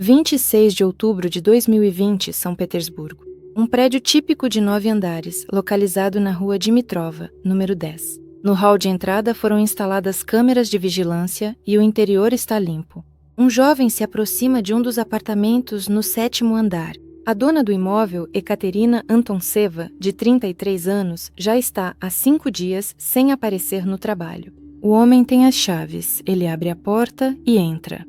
26 de outubro de 2020, São Petersburgo. Um prédio típico de 9 andares, localizado na rua Dimitrova, número 10. No hall de entrada foram instaladas câmeras de vigilância e o interior está limpo. Um jovem se aproxima de um dos apartamentos no 7º andar. A dona do imóvel, Ekaterina Antontseva, de 33 anos, já está há 5 dias sem aparecer no trabalho. O homem tem as chaves, ele abre a porta e entra.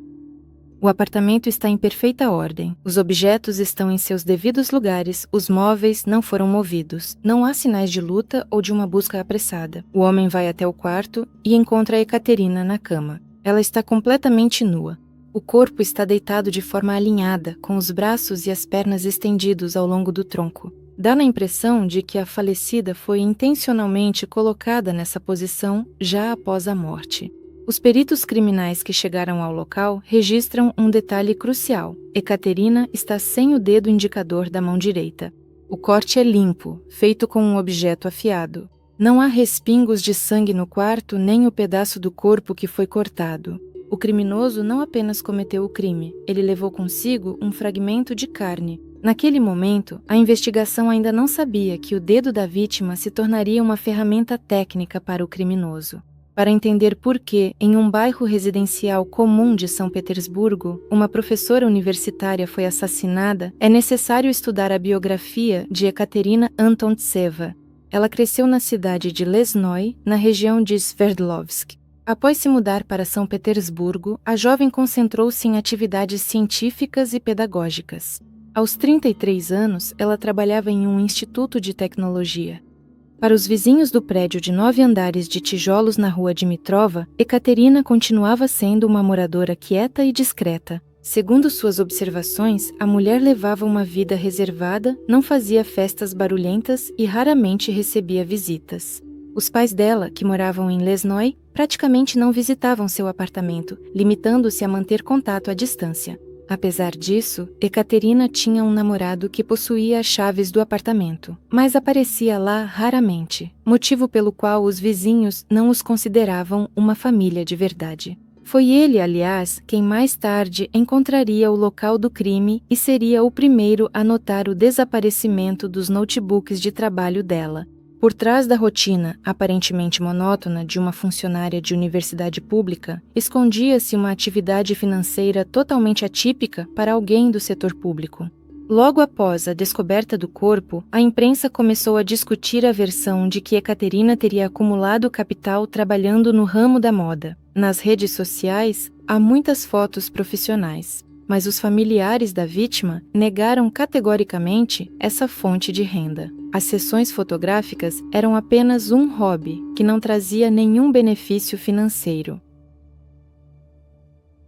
O apartamento está em perfeita ordem, os objetos estão em seus devidos lugares, os móveis não foram movidos, não há sinais de luta ou de uma busca apressada. O homem vai até o quarto e encontra a Ekaterina na cama. Ela está completamente nua. O corpo está deitado de forma alinhada, com os braços e as pernas estendidos ao longo do tronco. Dá a impressão de que a falecida foi intencionalmente colocada nessa posição já após a morte. Os peritos criminais que chegaram ao local registram um detalhe crucial. Ekaterina está sem o dedo indicador da mão direita. O corte é limpo, feito com um objeto afiado. Não há respingos de sangue no quarto nem o pedaço do corpo que foi cortado. O criminoso não apenas cometeu o crime, ele levou consigo um fragmento de carne. Naquele momento, a investigação ainda não sabia que o dedo da vítima se tornaria uma ferramenta técnica para o criminoso. Para entender por que, em um bairro residencial comum de São Petersburgo, uma professora universitária foi assassinada, é necessário estudar a biografia de Ekaterina Antontseva. Ela cresceu na cidade de Lesnoy, na região de Sverdlovsk. Após se mudar para São Petersburgo, a jovem concentrou-se em atividades científicas e pedagógicas. Aos 33 anos, ela trabalhava em um instituto de tecnologia. Para os vizinhos do prédio de 9 andares de tijolos na rua Dimitrova, Ekaterina continuava sendo uma moradora quieta e discreta. Segundo suas observações, a mulher levava uma vida reservada, não fazia festas barulhentas e raramente recebia visitas. Os pais dela, que moravam em Lesnoy, praticamente não visitavam seu apartamento, limitando-se a manter contato à distância. Apesar disso, Ekaterina tinha um namorado que possuía as chaves do apartamento, mas aparecia lá raramente, motivo pelo qual os vizinhos não os consideravam uma família de verdade. Foi ele, aliás, quem mais tarde encontraria o local do crime e seria o primeiro a notar o desaparecimento dos notebooks de trabalho dela. Por trás da rotina, aparentemente monótona, de uma funcionária de universidade pública, escondia-se uma atividade financeira totalmente atípica para alguém do setor público. Logo após a descoberta do corpo, a imprensa começou a discutir a versão de que Ekaterina teria acumulado capital trabalhando no ramo da moda. Nas redes sociais, há muitas fotos profissionais, mas os familiares da vítima negaram categoricamente essa fonte de renda. As sessões fotográficas eram apenas um hobby que não trazia nenhum benefício financeiro.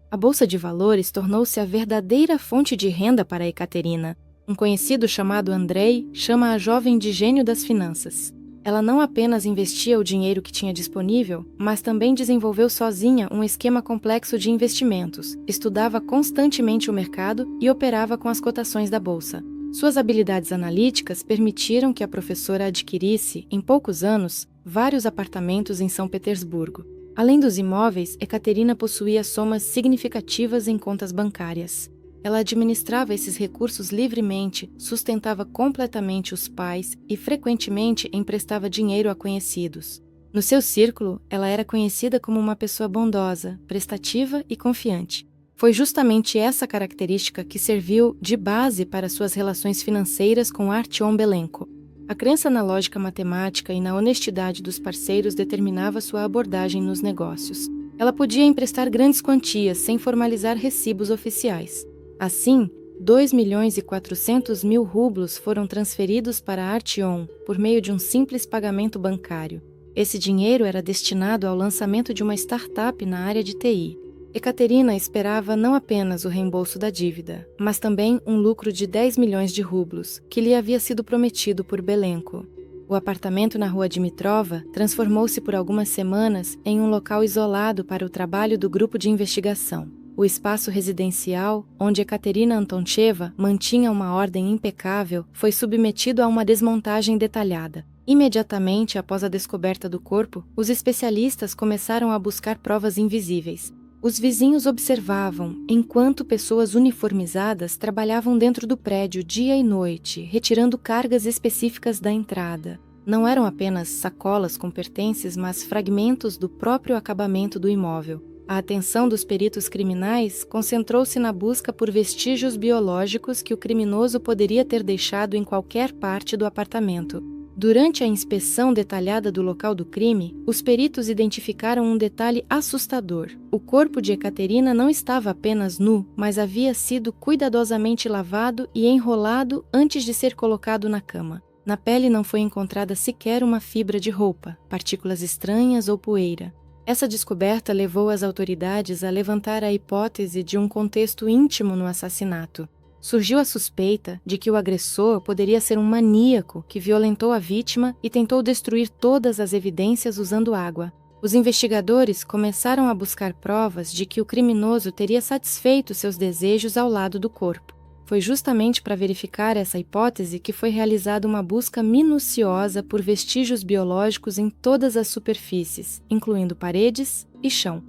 A bolsa de valores tornou-se a verdadeira fonte de renda para Ekaterina. Um conhecido chamado Andrei chama a jovem de gênio das finanças. Ela não apenas investia o dinheiro que tinha disponível, mas também desenvolveu sozinha um esquema complexo de investimentos, estudava constantemente o mercado e operava com as cotações da bolsa. Suas habilidades analíticas permitiram que a professora adquirisse, em poucos anos, vários apartamentos em São Petersburgo. Além dos imóveis, Ekaterina possuía somas significativas em contas bancárias. Ela administrava esses recursos livremente, sustentava completamente os pais e frequentemente emprestava dinheiro a conhecidos. No seu círculo, ela era conhecida como uma pessoa bondosa, prestativa e confiante. Foi justamente essa característica que serviu de base para suas relações financeiras com Artyom Belenko. A crença na lógica matemática e na honestidade dos parceiros determinava sua abordagem nos negócios. Ela podia emprestar grandes quantias sem formalizar recibos oficiais. Assim, 2.400.000 rublos foram transferidos para Artyom por meio de um simples pagamento bancário. Esse dinheiro era destinado ao lançamento de uma startup na área de TI. Ekaterina esperava não apenas o reembolso da dívida, mas também um lucro de 10 milhões de rublos, que lhe havia sido prometido por Belenko. O apartamento na rua Dimitrova transformou-se por algumas semanas em um local isolado para o trabalho do grupo de investigação. O espaço residencial, onde Ekaterina Antontseva mantinha uma ordem impecável, foi submetido a uma desmontagem detalhada. Imediatamente após a descoberta do corpo, os especialistas começaram a buscar provas invisíveis. Os vizinhos observavam, enquanto pessoas uniformizadas trabalhavam dentro do prédio dia e noite, retirando cargas específicas da entrada. Não eram apenas sacolas com pertences, mas fragmentos do próprio acabamento do imóvel. A atenção dos peritos criminais concentrou-se na busca por vestígios biológicos que o criminoso poderia ter deixado em qualquer parte do apartamento. Durante a inspeção detalhada do local do crime, os peritos identificaram um detalhe assustador. O corpo de Ekaterina não estava apenas nu, mas havia sido cuidadosamente lavado e enrolado antes de ser colocado na cama. Na pele não foi encontrada sequer uma fibra de roupa, partículas estranhas ou poeira. Essa descoberta levou as autoridades a levantar a hipótese de um contexto íntimo no assassinato. Surgiu a suspeita de que o agressor poderia ser um maníaco que violentou a vítima e tentou destruir todas as evidências usando água. Os investigadores começaram a buscar provas de que o criminoso teria satisfeito seus desejos ao lado do corpo. Foi justamente para verificar essa hipótese que foi realizada uma busca minuciosa por vestígios biológicos em todas as superfícies, incluindo paredes e chão.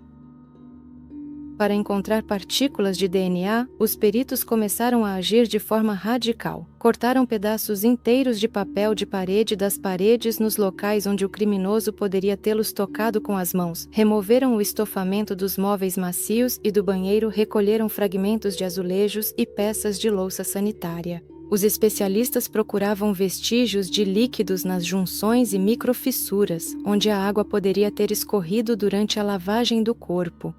Para encontrar partículas de DNA, os peritos começaram a agir de forma radical. Cortaram pedaços inteiros de papel de parede das paredes nos locais onde o criminoso poderia tê-los tocado com as mãos. Removeram o estofamento dos móveis macios e do banheiro recolheram fragmentos de azulejos e peças de louça sanitária. Os especialistas procuravam vestígios de líquidos nas junções e microfissuras, onde a água poderia ter escorrido durante a lavagem do corpo.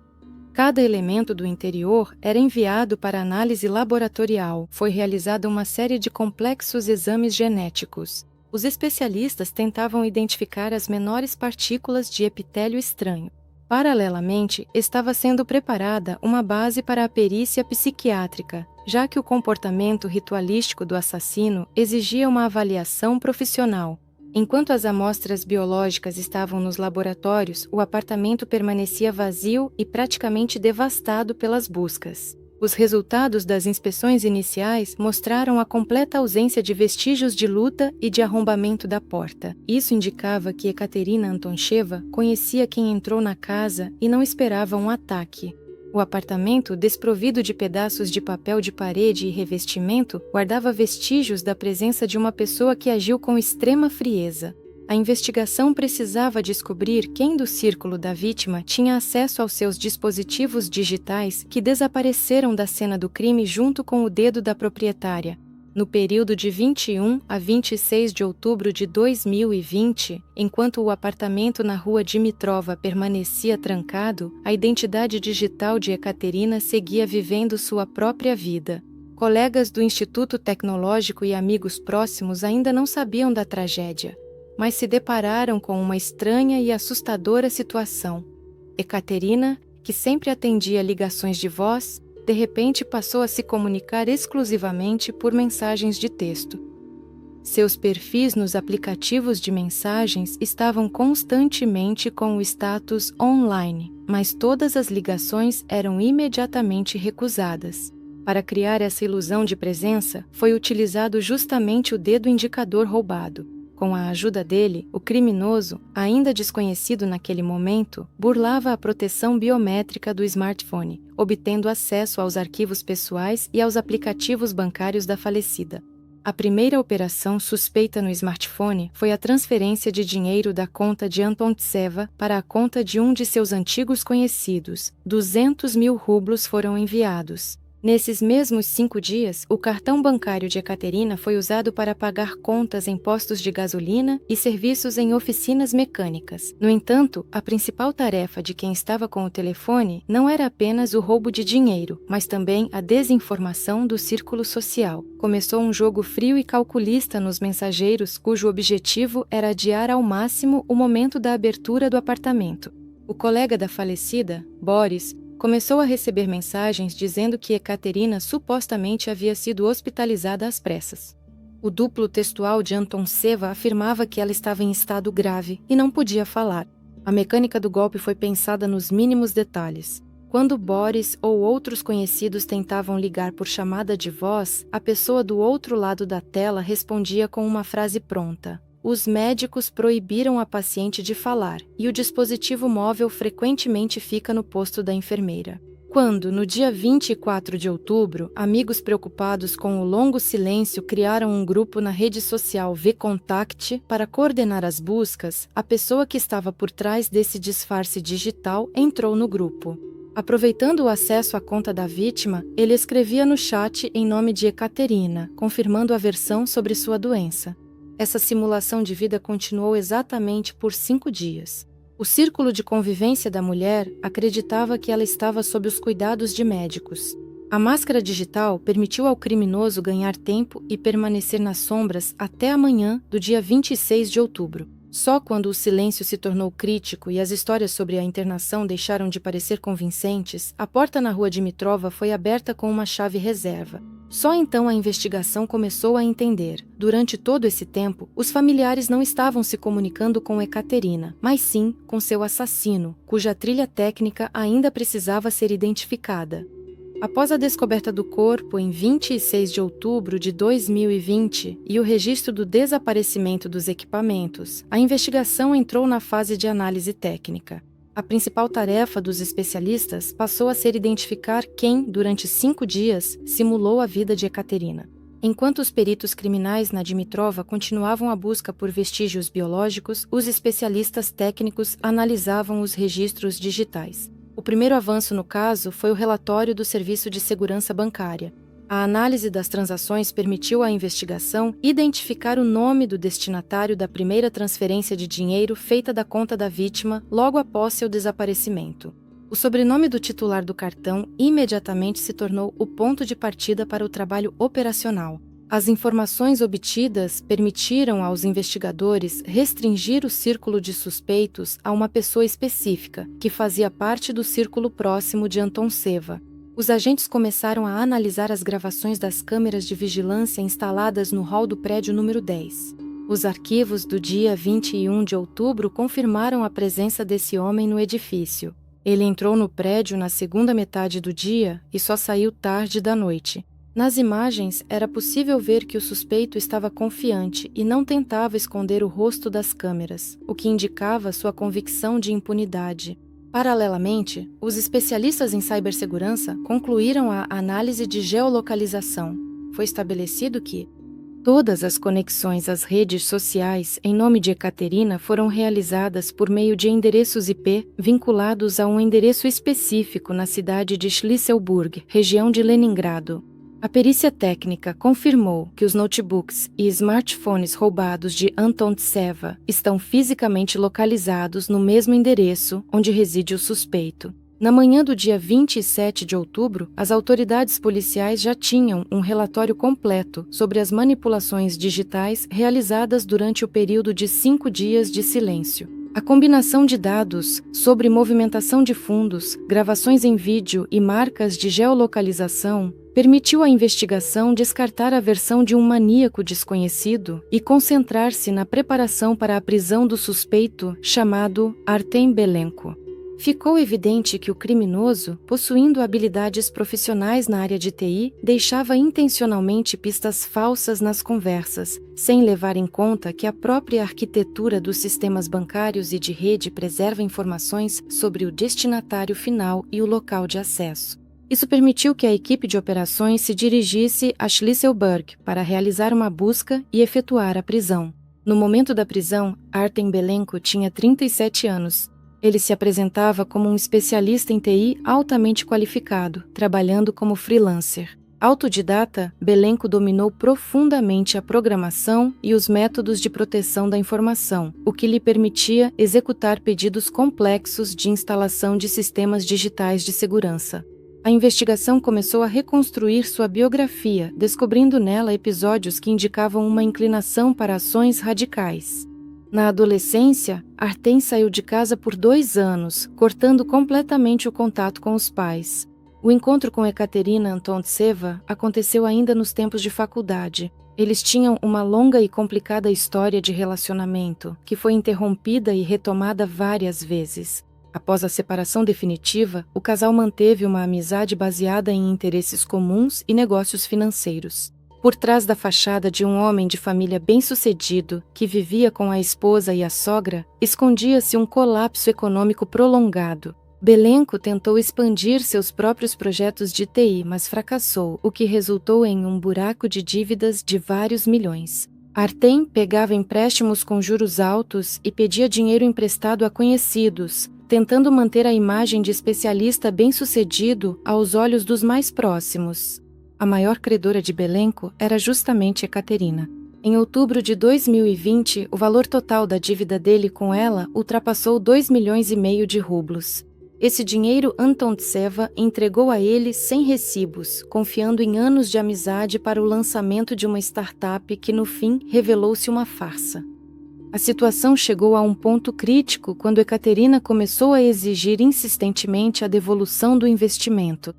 Cada elemento do interior era enviado para análise laboratorial. Foi realizada uma série de complexos exames genéticos. Os especialistas tentavam identificar as menores partículas de epitélio estranho. Paralelamente, estava sendo preparada uma base para a perícia psiquiátrica, já que o comportamento ritualístico do assassino exigia uma avaliação profissional. Enquanto as amostras biológicas estavam nos laboratórios, o apartamento permanecia vazio e praticamente devastado pelas buscas. Os resultados das inspeções iniciais mostraram a completa ausência de vestígios de luta e de arrombamento da porta. Isso indicava que Ekaterina Antoncheva conhecia quem entrou na casa e não esperava um ataque. O apartamento, desprovido de pedaços de papel de parede e revestimento, guardava vestígios da presença de uma pessoa que agiu com extrema frieza. A investigação precisava descobrir quem do círculo da vítima tinha acesso aos seus dispositivos digitais que desapareceram da cena do crime junto com o dedo da proprietária. No período de 21 a 26 de outubro de 2020, enquanto o apartamento na rua Dimitrova permanecia trancado, a identidade digital de Ekaterina seguia vivendo sua própria vida. Colegas do Instituto Tecnológico e amigos próximos ainda não sabiam da tragédia, mas se depararam com uma estranha e assustadora situação. Ekaterina, que sempre atendia ligações de voz, de repente passou a se comunicar exclusivamente por mensagens de texto. Seus perfis nos aplicativos de mensagens estavam constantemente com o status online, mas todas as ligações eram imediatamente recusadas. Para criar essa ilusão de presença, foi utilizado justamente o dedo indicador roubado. Com a ajuda dele, o criminoso, ainda desconhecido naquele momento, burlava a proteção biométrica do smartphone, obtendo acesso aos arquivos pessoais e aos aplicativos bancários da falecida. A primeira operação suspeita no smartphone foi a transferência de dinheiro da conta de Antontseva para a conta de um de seus antigos conhecidos. 200 mil rublos foram enviados. Nesses mesmos 5 dias, o cartão bancário de Ekaterina foi usado para pagar contas em postos de gasolina e serviços em oficinas mecânicas. No entanto, a principal tarefa de quem estava com o telefone não era apenas o roubo de dinheiro, mas também a desinformação do círculo social. Começou um jogo frio e calculista nos mensageiros, cujo objetivo era adiar ao máximo o momento da abertura do apartamento. O colega da falecida, Boris, começou a receber mensagens dizendo que Ekaterina supostamente havia sido hospitalizada às pressas. O duplo textual de Antontseva afirmava que ela estava em estado grave e não podia falar. A mecânica do golpe foi pensada nos mínimos detalhes. Quando Boris ou outros conhecidos tentavam ligar por chamada de voz, a pessoa do outro lado da tela respondia com uma frase pronta. os médicos proibiram a paciente de falar e o dispositivo móvel frequentemente fica no posto da enfermeira. Quando, no dia 24 de outubro, amigos preocupados com o longo silêncio criaram um grupo na rede social VKontakte para coordenar as buscas, a pessoa que estava por trás desse disfarce digital entrou no grupo. Aproveitando o acesso à conta da vítima, ele escrevia no chat em nome de Ekaterina, confirmando a versão sobre sua doença. Essa simulação de vida continuou exatamente por 5 dias. O círculo de convivência da mulher acreditava que ela estava sob os cuidados de médicos. A máscara digital permitiu ao criminoso ganhar tempo e permanecer nas sombras até a manhã do dia 26 de outubro. Só quando o silêncio se tornou crítico e as histórias sobre a internação deixaram de parecer convincentes, a porta na rua Dimitrova foi aberta com uma chave reserva. Só então a investigação começou a entender. Durante todo esse tempo, os familiares não estavam se comunicando com Ekaterina, mas sim com seu assassino, cuja trilha técnica ainda precisava ser identificada. Após a descoberta do corpo em 26 de outubro de 2020 e o registro do desaparecimento dos equipamentos, a investigação entrou na fase de análise técnica. A principal tarefa dos especialistas passou a ser identificar quem, durante 5 dias, simulou a vida de Ekaterina. Enquanto os peritos criminais na Dimitrova continuavam a busca por vestígios biológicos, os especialistas técnicos analisavam os registros digitais. O primeiro avanço no caso foi o relatório do Serviço de Segurança Bancária. A análise das transações permitiu à investigação identificar o nome do destinatário da primeira transferência de dinheiro feita da conta da vítima logo após seu desaparecimento. O sobrenome do titular do cartão imediatamente se tornou o ponto de partida para o trabalho operacional. As informações obtidas permitiram aos investigadores restringir o círculo de suspeitos a uma pessoa específica, que fazia parte do círculo próximo de Antontseva. Os agentes começaram a analisar as gravações das câmeras de vigilância instaladas no hall do prédio número 10. Os arquivos do dia 21 de outubro confirmaram a presença desse homem no edifício. Ele entrou no prédio na segunda metade do dia e só saiu tarde da noite. Nas imagens, era possível ver que o suspeito estava confiante e não tentava esconder o rosto das câmeras, o que indicava sua convicção de impunidade. Paralelamente, os especialistas em cibersegurança concluíram a análise de geolocalização. Foi estabelecido que todas as conexões às redes sociais em nome de Ekaterina foram realizadas por meio de endereços IP vinculados a um endereço específico na cidade de Shlisselburg, região de Leningrado. A perícia técnica confirmou que os notebooks e smartphones roubados de Antontseva estão fisicamente localizados no mesmo endereço onde reside o suspeito. Na manhã do dia 27 de outubro, as autoridades policiais já tinham um relatório completo sobre as manipulações digitais realizadas durante o período de 5 dias de silêncio. A combinação de dados sobre movimentação de fundos, gravações em vídeo e marcas de geolocalização permitiu à investigação descartar a versão de um maníaco desconhecido e concentrar-se na preparação para a prisão do suspeito chamado Artem Belenko. Ficou evidente que o criminoso, possuindo habilidades profissionais na área de TI, deixava intencionalmente pistas falsas nas conversas, sem levar em conta que a própria arquitetura dos sistemas bancários e de rede preserva informações sobre o destinatário final e o local de acesso. Isso permitiu que a equipe de operações se dirigisse a Shlisselburg para realizar uma busca e efetuar a prisão. No momento da prisão, Artem Belenko tinha 37 anos. Ele se apresentava como um especialista em TI altamente qualificado, trabalhando como freelancer. Autodidata, Belenko dominou profundamente a programação e os métodos de proteção da informação, o que lhe permitia executar pedidos complexos de instalação de sistemas digitais de segurança. A investigação começou a reconstruir sua biografia, descobrindo nela episódios que indicavam uma inclinação para ações radicais. Na adolescência, Artem saiu de casa por 2 anos, cortando completamente o contato com os pais. O encontro com Ekaterina Antontseva aconteceu ainda nos tempos de faculdade. Eles tinham uma longa e complicada história de relacionamento, que foi interrompida e retomada várias vezes. Após a separação definitiva, o casal manteve uma amizade baseada em interesses comuns e negócios financeiros. Por trás da fachada de um homem de família bem-sucedido, que vivia com a esposa e a sogra, escondia-se um colapso econômico prolongado. Belenco tentou expandir seus próprios projetos de TI, mas fracassou, o que resultou em um buraco de dívidas de vários milhões. Artem pegava empréstimos com juros altos e pedia dinheiro emprestado a conhecidos, tentando manter a imagem de especialista bem-sucedido aos olhos dos mais próximos. A maior credora de Belenco era justamente Ekaterina. Em outubro de 2020, o valor total da dívida dele com ela ultrapassou 2,5 milhões de rublos. Esse dinheiro Antontseva entregou a ele sem recibos, confiando em anos de amizade para o lançamento de uma startup que no fim revelou-se uma farsa. A situação chegou a um ponto crítico quando Ekaterina começou a exigir insistentemente a devolução do investimento.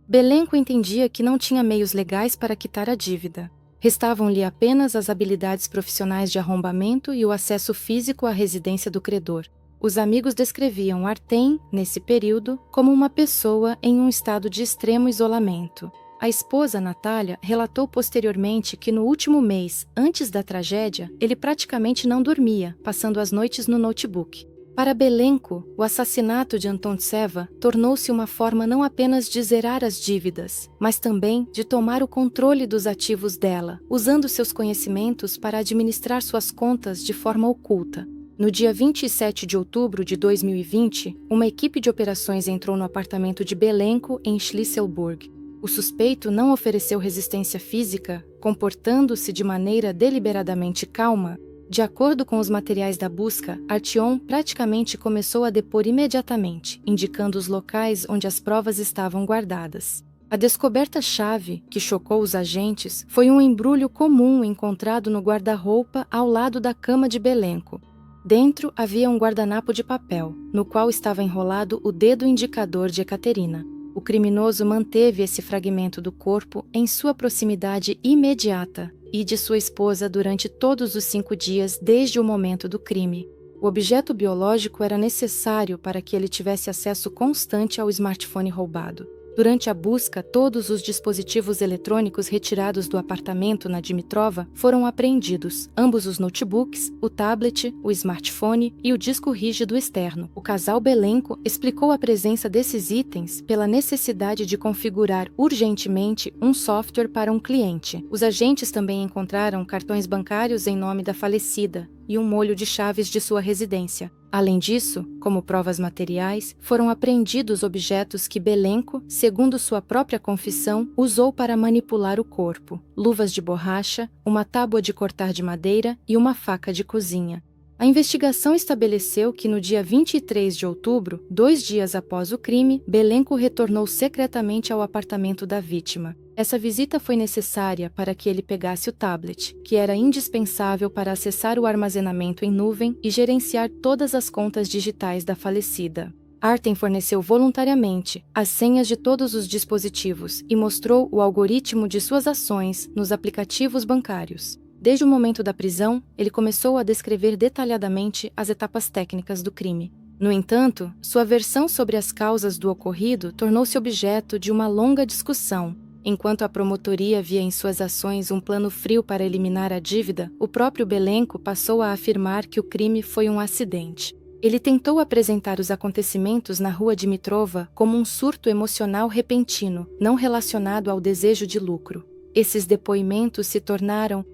Belenco entendia que não tinha meios legais para quitar a dívida. Restavam-lhe apenas as habilidades profissionais de arrombamento e o acesso físico à residência do credor. Os amigos descreviam Artem, nesse período, como uma pessoa em um estado de extremo isolamento. A esposa, Natália, relatou posteriormente que no último mês, antes da tragédia, ele praticamente não dormia, passando as noites no notebook. Para Belenco, o assassinato de Antontseva tornou-se uma forma não apenas de zerar as dívidas, mas também de tomar o controle dos ativos dela, usando seus conhecimentos para administrar suas contas de forma oculta. No dia 27 de outubro de 2020, uma equipe de operações entrou no apartamento de Belenco, em Schlisselburg. O suspeito não ofereceu resistência física, comportando-se de maneira deliberadamente calma. De acordo com os materiais da busca, Artyom praticamente começou a depor imediatamente, indicando os locais onde as provas estavam guardadas. A descoberta-chave, que chocou os agentes, foi um embrulho comum encontrado no guarda-roupa ao lado da cama de Belenco. Dentro havia um guardanapo de papel, no qual estava enrolado o dedo indicador de Ekaterina. O criminoso manteve esse fragmento do corpo em sua proximidade imediata e de sua esposa durante todos os 5 dias desde o momento do crime. O objeto biológico era necessário para que ele tivesse acesso constante ao smartphone roubado. Durante a busca, todos os dispositivos eletrônicos retirados do apartamento na Dimitrova foram apreendidos, ambos os notebooks, o tablet, o smartphone e o disco rígido externo. O casal Belenco explicou a presença desses itens pela necessidade de configurar urgentemente um software para um cliente. Os agentes também encontraram cartões bancários em nome da falecida e um molho de chaves de sua residência. Além disso, como provas materiais, foram apreendidos objetos que Belenco, segundo sua própria confissão, usou para manipular o corpo: luvas de borracha, uma tábua de cortar de madeira e uma faca de cozinha. A investigação estabeleceu que no dia 23 de outubro, 2 dias após o crime, Belenco retornou secretamente ao apartamento da vítima. Essa visita foi necessária para que ele pegasse o tablet, que era indispensável para acessar o armazenamento em nuvem e gerenciar todas as contas digitais da falecida. Artem forneceu voluntariamente as senhas de todos os dispositivos e mostrou o algoritmo de suas ações nos aplicativos bancários. Desde o momento da prisão, ele começou a descrever detalhadamente as etapas técnicas do crime. No entanto, sua versão sobre as causas do ocorrido tornou-se objeto de uma longa discussão. Enquanto a promotoria via em suas ações um plano frio para eliminar a dívida, o próprio Belenco passou a afirmar que o crime foi um acidente. Ele tentou apresentar os acontecimentos na rua Dimitrova como um surto emocional repentino, não relacionado ao desejo de lucro. Esses depoimentos se tornaram...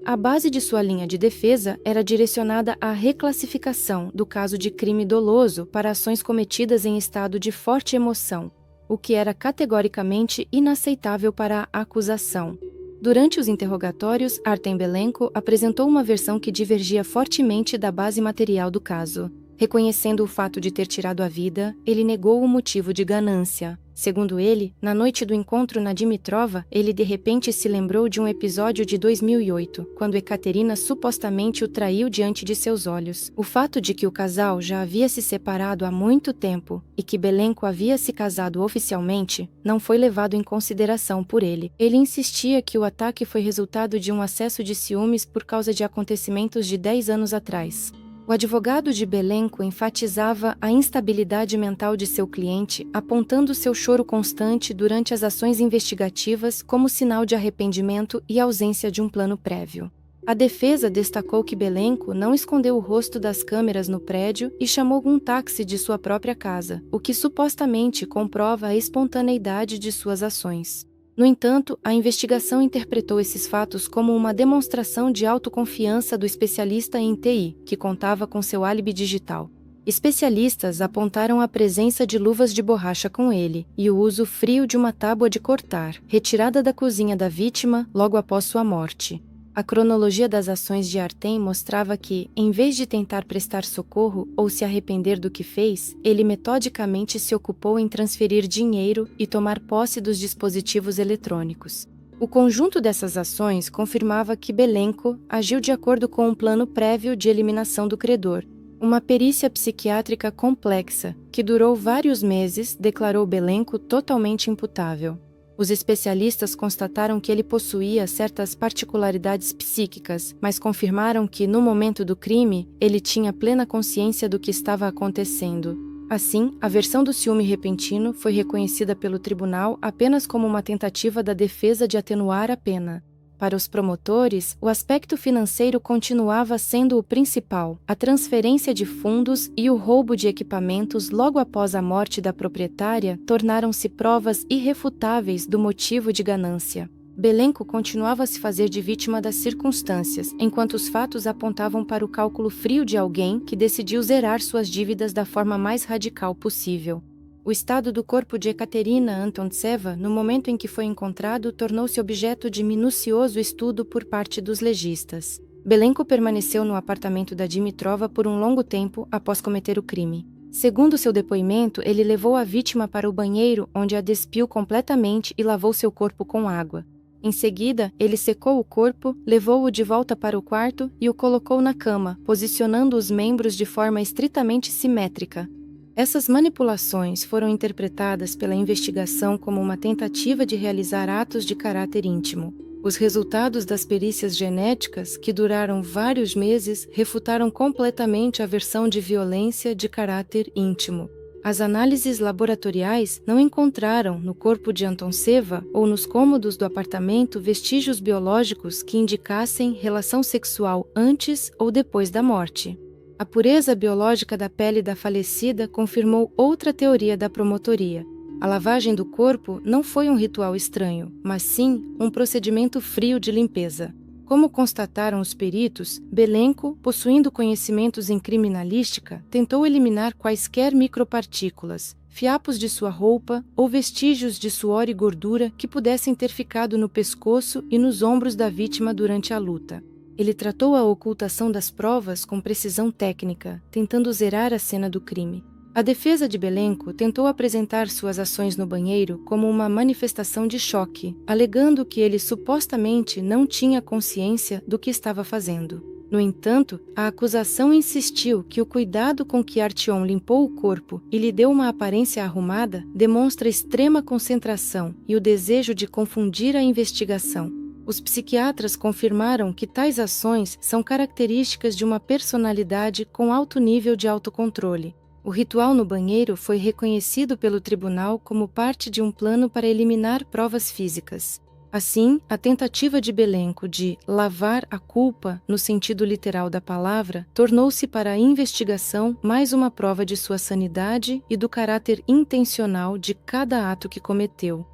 A base de sua linha de defesa era direcionada à reclassificação do caso de crime doloso para ações cometidas em estado de forte emoção, o que era categoricamente inaceitável para a acusação. Durante os interrogatórios, Artem Belenco apresentou uma versão que divergia fortemente da base material do caso. Reconhecendo o fato de ter tirado a vida, ele negou o motivo de ganância. Segundo ele, na noite do encontro na Dimitrova, ele de repente se lembrou de um episódio de 2008, quando Ekaterina supostamente o traiu diante de seus olhos. O fato de que o casal já havia se separado há muito tempo e que Belenco havia se casado oficialmente não foi levado em consideração por ele. Ele insistia que o ataque foi resultado de um acesso de ciúmes por causa de acontecimentos de 10 anos atrás. O advogado de Belenco enfatizava a instabilidade mental de seu cliente, apontando seu choro constante durante as ações investigativas como sinal de arrependimento e ausência de um plano prévio. A defesa destacou que Belenco não escondeu o rosto das câmeras no prédio e chamou um táxi de sua própria casa, o que supostamente comprova a espontaneidade de suas ações. No entanto, a investigação interpretou esses fatos como uma demonstração de autoconfiança do especialista em TI, que contava com seu álibi digital. Especialistas apontaram a presença de luvas de borracha com ele e o uso frio de uma tábua de cortar, retirada da cozinha da vítima logo após sua morte. A cronologia das ações de Artem mostrava que, em vez de tentar prestar socorro ou se arrepender do que fez, ele metodicamente se ocupou em transferir dinheiro e tomar posse dos dispositivos eletrônicos. O conjunto dessas ações confirmava que Belenco agiu de acordo com um plano prévio de eliminação do credor. Uma perícia psiquiátrica complexa, que durou vários meses, declarou Belenco totalmente imputável. Os especialistas constataram que ele possuía certas particularidades psíquicas, mas confirmaram que, no momento do crime, ele tinha plena consciência do que estava acontecendo. Assim, a versão do ciúme repentino foi reconhecida pelo tribunal apenas como uma tentativa da defesa de atenuar a pena. Para os promotores, o aspecto financeiro continuava sendo o principal. A transferência de fundos e o roubo de equipamentos logo após a morte da proprietária tornaram-se provas irrefutáveis do motivo de ganância. Belenco continuava a se fazer de vítima das circunstâncias, enquanto os fatos apontavam para o cálculo frio de alguém que decidiu zerar suas dívidas da forma mais radical possível. O estado do corpo de Ekaterina Antontseva, no momento em que foi encontrado, tornou-se objeto de minucioso estudo por parte dos legistas. Belenco permaneceu no apartamento da Dimitrova por um longo tempo após cometer o crime. Segundo seu depoimento, ele levou a vítima para o banheiro, onde a despiu completamente e lavou seu corpo com água. Em seguida, ele secou o corpo, levou-o de volta para o quarto e o colocou na cama, posicionando os membros de forma estritamente simétrica. Essas manipulações foram interpretadas pela investigação como uma tentativa de realizar atos de caráter íntimo. Os resultados das perícias genéticas, que duraram vários meses, refutaram completamente a versão de violência de caráter íntimo. As análises laboratoriais não encontraram no corpo de Antontseva ou nos cômodos do apartamento vestígios biológicos que indicassem relação sexual antes ou depois da morte. A pureza biológica da pele da falecida confirmou outra teoria da promotoria. A lavagem do corpo não foi um ritual estranho, mas sim um procedimento frio de limpeza. Como constataram os peritos, Belenco, possuindo conhecimentos em criminalística, tentou eliminar quaisquer micropartículas, fiapos de sua roupa ou vestígios de suor e gordura que pudessem ter ficado no pescoço e nos ombros da vítima durante a luta. Ele tratou a ocultação das provas com precisão técnica, tentando zerar a cena do crime. A defesa de Belenco tentou apresentar suas ações no banheiro como uma manifestação de choque, alegando que ele supostamente não tinha consciência do que estava fazendo. No entanto, a acusação insistiu que o cuidado com que Artyom limpou o corpo e lhe deu uma aparência arrumada demonstra extrema concentração e o desejo de confundir a investigação. Os psiquiatras confirmaram que tais ações são características de uma personalidade com alto nível de autocontrole. O ritual no banheiro foi reconhecido pelo tribunal como parte de um plano para eliminar provas físicas. Assim, a tentativa de Belenco de lavar a culpa, no sentido literal da palavra, tornou-se para a investigação mais uma prova de sua sanidade e do caráter intencional de cada ato que cometeu.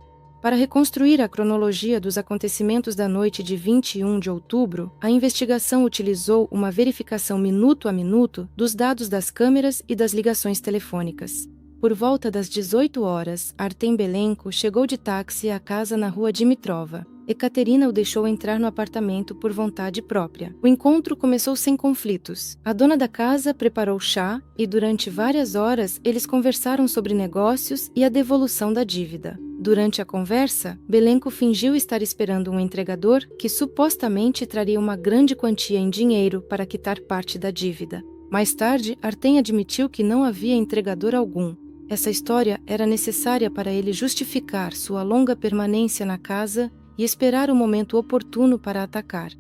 Para reconstruir a cronologia dos acontecimentos da noite de 21 de outubro, a investigação utilizou uma verificação minuto a minuto dos dados das câmeras e das ligações telefônicas. Por volta das 18 horas, Artem Belenco chegou de táxi à casa na rua Dimitrova. Ekaterina o deixou entrar no apartamento por vontade própria. O encontro começou sem conflitos. A dona da casa preparou chá e, durante várias horas, eles conversaram sobre negócios e a devolução da dívida. Durante a conversa, Belenco fingiu estar esperando um entregador que supostamente traria uma grande quantia em dinheiro para quitar parte da dívida. Mais tarde, Artem admitiu que não havia entregador algum. Essa história era necessária para ele justificar sua longa permanência na casa e esperar o momento oportuno para atacar.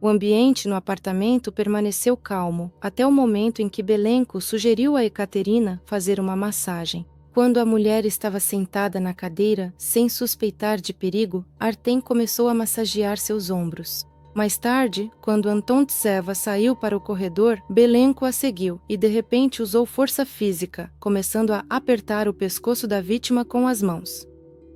O ambiente no apartamento permaneceu calmo, até o momento em que Belenko sugeriu a Ekaterina fazer uma massagem. Quando a mulher estava sentada na cadeira, sem suspeitar de perigo, Artem começou a massagear seus ombros. Mais tarde, quando Antontseva saiu para o corredor, Belenko a seguiu e de repente usou força física, começando a apertar o pescoço da vítima com as mãos.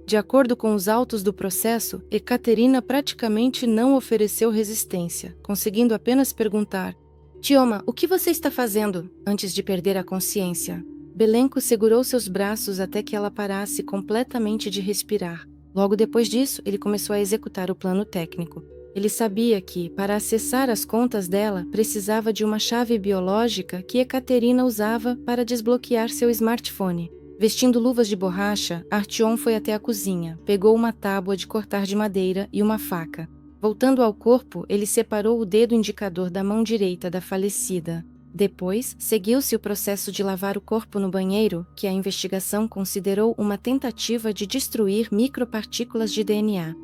De acordo com os autos do processo, Ekaterina praticamente não ofereceu resistência, conseguindo apenas perguntar: "Tioma, o que você está fazendo?", antes de perder a consciência. Belenko segurou seus braços até que ela parasse completamente de respirar. Logo depois disso, ele começou a executar o plano técnico. Ele sabia que, para acessar as contas dela, precisava de uma chave biológica que Ekaterina usava para desbloquear seu smartphone. Vestindo luvas de borracha, Artyom foi até a cozinha, pegou uma tábua de cortar de madeira e uma faca. Voltando ao corpo, ele separou o dedo indicador da mão direita da falecida. Depois, seguiu-se o processo de lavar o corpo no banheiro, que a investigação considerou uma tentativa de destruir micropartículas de DNA.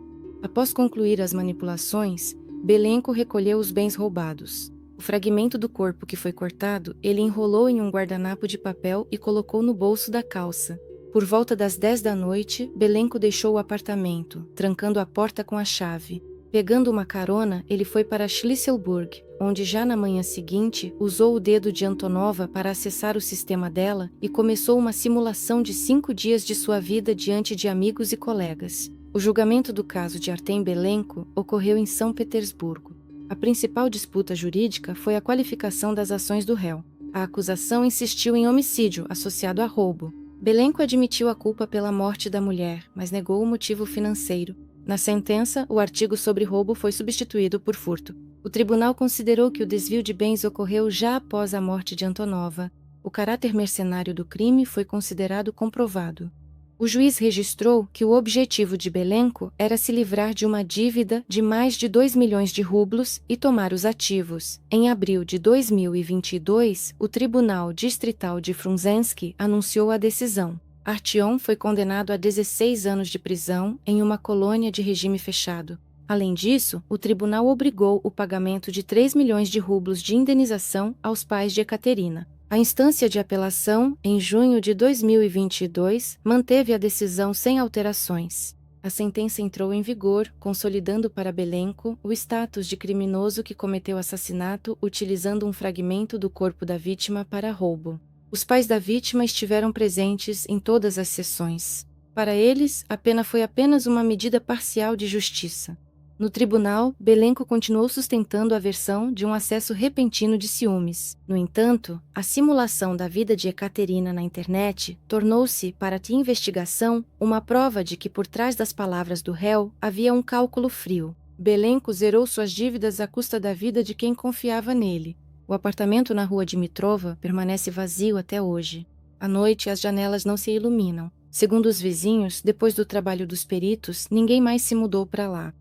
Após concluir as manipulações, Belenko recolheu os bens roubados. O fragmento do corpo que foi cortado, ele enrolou em um guardanapo de papel e colocou no bolso da calça. Por volta das 10 da noite, Belenko deixou o apartamento, trancando a porta com a chave. Pegando uma carona, ele foi para Schlisselburg, onde já na manhã seguinte, usou o dedo de Antonova para acessar o sistema dela e começou uma simulação de 5 dias de sua vida diante de amigos e colegas. O julgamento do caso de Artem Belenko ocorreu em São Petersburgo. A principal disputa jurídica foi a qualificação das ações do réu. A acusação insistiu em homicídio associado a roubo. Belenko admitiu a culpa pela morte da mulher, mas negou o motivo financeiro. Na sentença, o artigo sobre roubo foi substituído por furto. O tribunal considerou que o desvio de bens ocorreu já após a morte de Antonova. O caráter mercenário do crime foi considerado comprovado. O juiz registrou que o objetivo de Belenko era se livrar de uma dívida de mais de 2 milhões de rublos e tomar os ativos. Em abril de 2022, o Tribunal Distrital de Frunzensky anunciou a decisão. Artyom foi condenado a 16 anos de prisão em uma colônia de regime fechado. Além disso, o tribunal obrigou o pagamento de 3 milhões de rublos de indenização aos pais de Ekaterina. A instância de apelação, em junho de 2022, manteve a decisão sem alterações. A sentença entrou em vigor, consolidando para Belenko o status de criminoso que cometeu assassinato utilizando um fragmento do corpo da vítima para roubo. Os pais da vítima estiveram presentes em todas as sessões. Para eles, a pena foi apenas uma medida parcial de justiça. No tribunal, Belenko continuou sustentando a versão de um acesso repentino de ciúmes. No entanto, a simulação da vida de Ekaterina na internet tornou-se, para a investigação, uma prova de que por trás das palavras do réu havia um cálculo frio. Belenko zerou suas dívidas à custa da vida de quem confiava nele. O apartamento na rua Dimitrova permanece vazio até hoje. À noite, as janelas não se iluminam. Segundo os vizinhos, depois do trabalho dos peritos, ninguém mais se mudou para lá.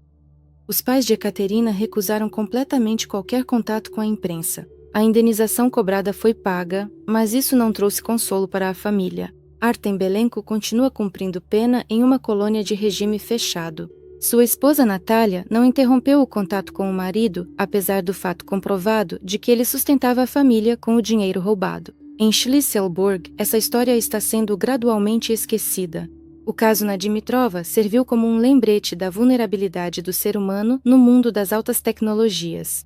Os pais de Ekaterina recusaram completamente qualquer contato com a imprensa. A indenização cobrada foi paga, mas isso não trouxe consolo para a família. Artem Belenko continua cumprindo pena em uma colônia de regime fechado. Sua esposa Natália não interrompeu o contato com o marido, apesar do fato comprovado de que ele sustentava a família com o dinheiro roubado. Em Schlisselburg, essa história está sendo gradualmente esquecida. O caso na Dimitrova serviu como um lembrete da vulnerabilidade do ser humano no mundo das altas tecnologias.